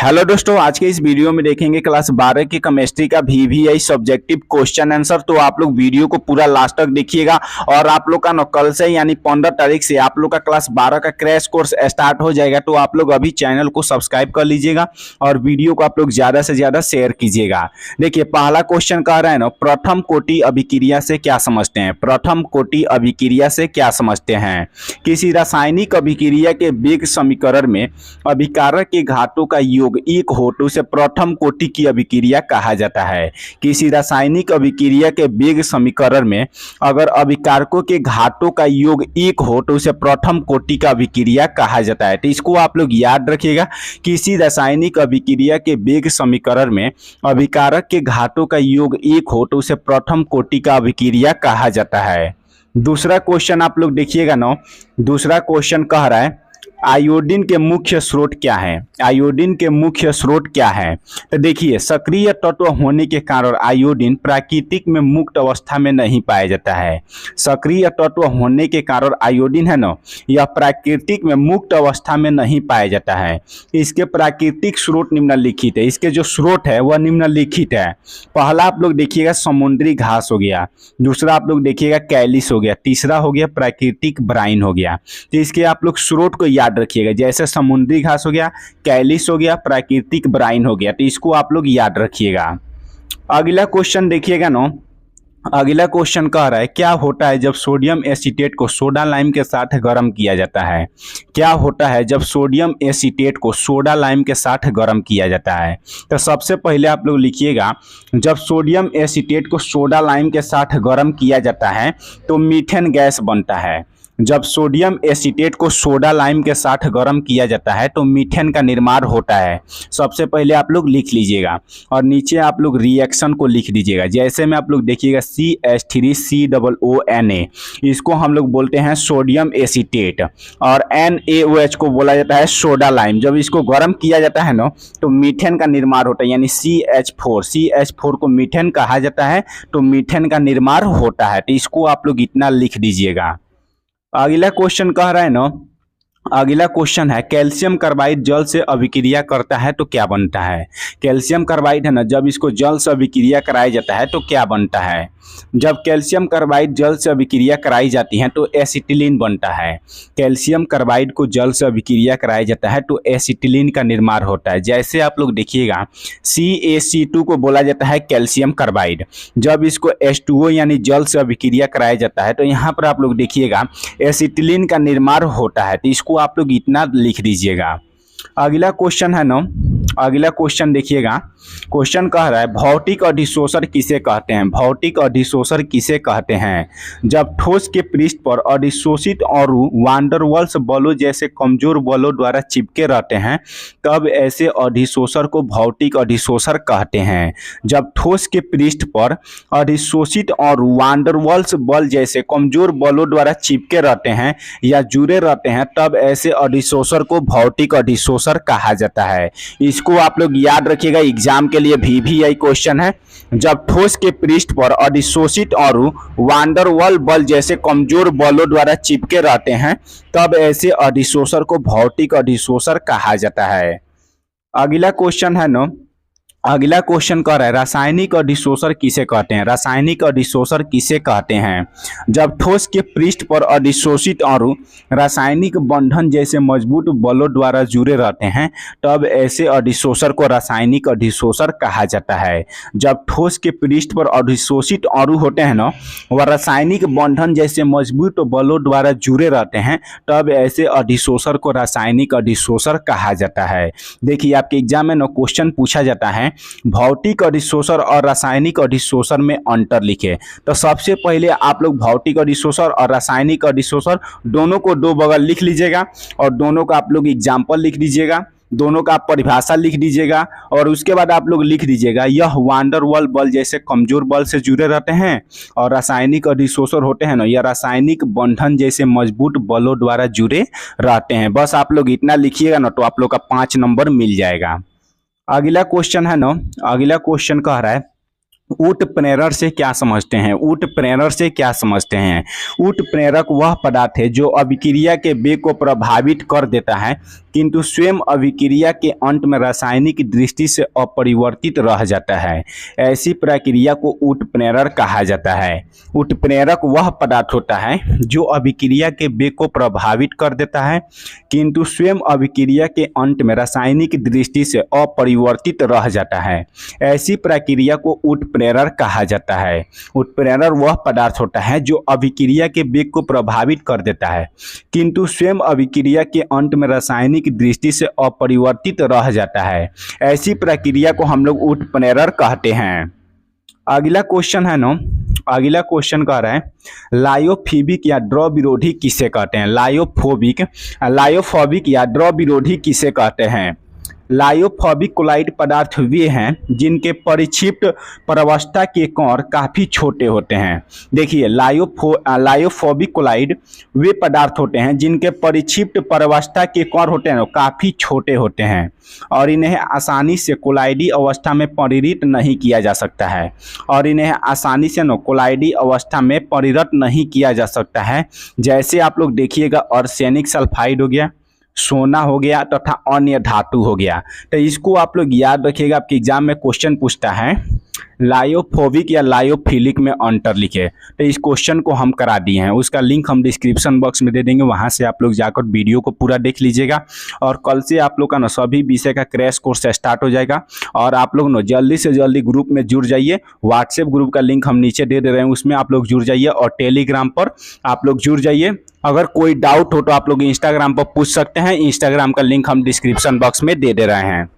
Hello दोस्तों, आज के इस वीडियो में देखेंगे क्लास 12 की केमिस्ट्री का VVI सब्जेक्टिव क्वेश्चन आंसर। तो आप लोग वीडियो को पूरा लास्ट तक देखिएगा। और आप लोग का न कल से यानी 15 तारीख से आप लोग का क्लास 12 का क्रैश कोर्स स्टार्ट हो जाएगा। तो आप लोग अभी चैनल को सब्सक्राइब कर लीजिएगा और वीडियो को आप लोग ज्यादा से ज्यादा शेयर कीजिएगा। देखिए, पहला क्वेश्चन कह रहा है ना, प्रथम कोटि अभिक्रिया से क्या समझते हैं। प्रथम कोटि अभिक्रिया से क्या समझते हैं। किसी रासायनिक अभिक्रिया के वेग समीकरण में अभिकारक के घातों का योग एक हो तो उसे प्रथम कोटि की अभिक्रिया कहा जाता है। किसी रासायनिक अभिक्रिया के वेग समीकरण में अगर अभिकारकों के घातों का योग एक हो तो उसे प्रथम कोटि का अभिक्रिया कहा जाता है। तो इसको आप लोग याद रखिएगा। किसी रासायनिक अभिक्रिया के वेग समीकरण में अभिकारक के घातों का योग एक हो तो उसे प्रथम कोटि का अभिक्रिया कहा जाता है। दूसरा क्वेश्चन आप लोग देखिएगा ना। दूसरा क्वेश्चन कह रहा है, आयोडीन के मुख्य स्रोत क्या है। आयोडीन के मुख्य स्रोत क्या है। तो देखिए, सक्रिय तत्व होने के कारण आयोडीन प्राकृतिक में मुक्त अवस्था में नहीं पाया जाता है। सक्रिय तत्व होने के कारण आयोडीन है ना, यह प्राकृतिक में मुक्त अवस्था में नहीं पाया जाता है। इसके प्राकृतिक स्रोत निम्नलिखित है। इसके जो स्रोत है वह निम्नलिखित है। पहला आप लोग देखिएगा समुद्री घास हो गया, दूसरा आप लोग देखिएगा कैलिस हो गया, तीसरा हो गया प्राकृतिक ब्राइन हो गया। तो इसके आप लोग स्रोत को याद रखिएगा। जैसे समुद्री घास हो गया, कैलिस हो गया, प्राकृतिक ब्राइन हो गया। तो इसको आप लोग याद रखिएगा। अगला क्वेश्चन देखिएगा ना। अगला क्वेश्चन कह रहा है, क्या होता है जब सोडियम एसीटेट को सोडा लाइम के साथ गर्म किया जाता है। क्या होता है जब सोडियम एसीटेट को सोडा लाइम के साथ गर्म किया जाता है। तो सबसे पहले आप लोग लिखिएगा, जब सोडियम एसीटेट को सोडा लाइम के साथ गर्म किया जाता है तो मीथेन गैस बनता है। जब सोडियम एसीटेट को सोडा लाइम के साथ गर्म किया जाता है तो मीथेन का निर्माण होता है। सबसे पहले आप लोग लिख लीजिएगा और नीचे आप लोग रिएक्शन को लिख दीजिएगा। जैसे में आप लोग देखिएगा CH3COONA, इसको हम लोग बोलते हैं सोडियम एसीटेट, और NaOH को बोला जाता है सोडा लाइम। जब इसको गर्म किया जाता है ना तो मीथेन का निर्माण होता है, यानी CH4 को मीथेन कहा जाता है। तो मीथेन का निर्माण होता है। तो इसको आप लोग इतना लिख दीजिएगा। अगला क्वेश्चन कह रहा है ना, अगला क्वेश्चन है, कैल्शियम कार्बाइड जल से अभिक्रिया करता है तो क्या बनता है। कैल्शियम कार्बाइड है ना, जब इसको जल से अभिक्रिया कराया जाता है तो क्या बनता है। जब कैल्शियम कार्बाइड जल से अभिक्रिया कराई जाती है तो एसिटिलीन बनता है। कैल्शियम कार्बाइड को जल से अभिक्रिया कराया जाता है तो एसिटिलीन का निर्माण होता है। जैसे आप लोग देखिएगा, CaC2 को बोला जाता है कैल्शियम कार्बाइड। जब इसको H2O यानी जल से अभिक्रिया कराया जाता है तो यहाँ पर आप लोग देखिएगा एसिटिलीन का निर्माण होता है। तो इसको आप लोग इतना लिख दीजिएगा। अगला क्वेश्चन है ना, अगला क्वेश्चन देखिएगा। क्वेश्चन कह रहा है, भौतिक अधिशोषण किसे कहते हैं। भौतिक अधिशोषण किसे कहते हैं। जब ठोस के पृष्ठ पर अधिशोषित अणु वांडरवाल्स बलों जैसे कमजोर बलों द्वारा चिपके रहते हैं तब ऐसे अधिशोषण को भौतिक अधिशोषण कहते हैं। जब ठोस के पृष्ठ पर अधिशोषित अणु वांडरवाल्स बल जैसे कमजोर बलों द्वारा चिपके रहते हैं या जुड़े रहते हैं तब ऐसे अधिशोषण को भौतिक अधिशोषण कहा जाता है। इसको आप लोग याद रखिएगा, एग्जाम के लिए VVI क्वेश्चन है। जब ठोस के पृष्ठ पर अधिशोषित अणु वांडरवाल बल जैसे कमजोर बलों द्वारा चिपके रहते हैं तब ऐसे अधिशोषण को भौतिक अधिशोषण कहा जाता है। अगला क्वेश्चन है ना, अगला क्वेश्चन कह रहा है, रासायनिक अधिशोषण किसे कहते हैं। रासायनिक अधिशोषण किसे कहते हैं। जब ठोस के पृष्ठ पर अधिशोषित अणु रासायनिक बंधन जैसे मजबूत बलों द्वारा जुड़े रहते हैं तब ऐसे अधिशोषण को रासायनिक अधिशोषण कहा जाता है। जब ठोस के पृष्ठ पर अधिशोषित अणु होते हैं ना, वह रासायनिक बंधन जैसे मजबूत बलों द्वारा जुड़े रहते हैं तब ऐसे अधिशोषण को रासायनिक अधिशोषण कहा जाता है। देखिए, आपके एग्जाम में ना क्वेश्चन पूछा जाता है भौतिक अधिशोषण और रासायनिक अधिशोषण में अंतर लिखे। तो सबसे पहले आप लोग भौतिक अधिशोषण और रासायनिक अधिशोषण दोनों को दो बगल लिख लीजिएगा और दोनों का आप लोग एग्जाम्पल लिख दीजिएगा, दोनों का आप परिभाषा लिख दीजिएगा और उसके बाद आप लोग लिख दीजिएगा, यह वांडरवाल बल जैसे कमजोर बल से जुड़े रहते हैं और रासायनिक अधिशोषण होते हैं ना, यह रासायनिक बंधन जैसे मजबूत बलों द्वारा जुड़े रहते हैं। बस आप लोग इतना लिखिएगा ना तो आप लोग का 5 नंबर मिल जाएगा। अगला क्वेश्चन है ना, अगला क्वेश्चन कह रहा है, उत्प्रेरक से क्या समझते हैं। उत्प्रेरक से क्या समझते हैं। उत्प्रेरक वह पदार्थ है जो अभिक्रिया के वेग को प्रभावित कर देता है किंतु स्वयं अभिक्रिया के अंत में रासायनिक दृष्टि से अपरिवर्तित रह जाता है। ऐसी प्रक्रिया को उत्प्रेरक कहा जाता है। उत्प्रेरक वह पदार्थ होता है जो अभिक्रिया के वेग को प्रभावित कर देता है किंतु स्वयं अभिक्रिया के अंत में रासायनिक दृष्टि से अपरिवर्तित रह जाता है। ऐसी प्रक्रिया को उत्प्रेरक कहा जाता है। उत्प्रेरक वह पदार्थ होता है जो अभिक्रिया के वेग को प्रभावित कर देता है किंतु स्वयं अभिक्रिया के अंत में रासायनिक दृष्टि से अपरिवर्तित रह जाता है। ऐसी प्रक्रिया को हम लोग उत्प्रेरक कहते हैं। अगला क्वेश्चन है ना, अगला क्वेश्चन कह रहा है लायोफिबिक या द्रव विरोधी किसे कहते हैं। लायोफोबिक या द्रव विरोधी किसे कहते हैं। लायोफोबिक कोलाइड पदार्थ वे हैं जिनके परिक्षिप्त प्रवस्था के कण काफ़ी छोटे होते हैं। देखिए लायोफोबिक कोलाइड वे पदार्थ होते हैं जिनके परिक्षिप्त प्रवस्था के कण होते हैं काफ़ी छोटे होते हैं और इन्हें आसानी से कोलाइडी अवस्था में परिणत नहीं किया जा सकता है कोलाइडी अवस्था में परिणत नहीं किया जा सकता है। जैसे आप लोग देखिएगा आर्सेनिक सल्फाइड हो गया, सोना हो गया तथा अन्य धातु हो गया। तो इसको आप लोग याद रखिएगा, आपके एग्जाम में क्वेश्चन पूछता है लायोफोबिक या लायोफिलिक में अंतर लिखे। तो इस क्वेश्चन को हम करा दिए हैं, उसका लिंक हम डिस्क्रिप्शन बॉक्स में दे देंगे, वहां से आप लोग जाकर वीडियो को पूरा देख लीजिएगा। और कल से आप लोग का ना सभी विषय का क्रैश कोर्स स्टार्ट हो जाएगा और आप लोग ना जल्दी से जल्दी ग्रुप में जुड़ जाइए। व्हाट्सएप ग्रुप का लिंक हम नीचे दे रहे हैं, उसमें आप लोग जुड़ जाइए और टेलीग्राम पर आप लोग जुड़ जाइए। अगर कोई डाउट हो तो आप लोग इंस्टाग्राम पर पूछ सकते हैं, इंस्टाग्राम का लिंक हम डिस्क्रिप्शन बॉक्स में दे रहे हैं।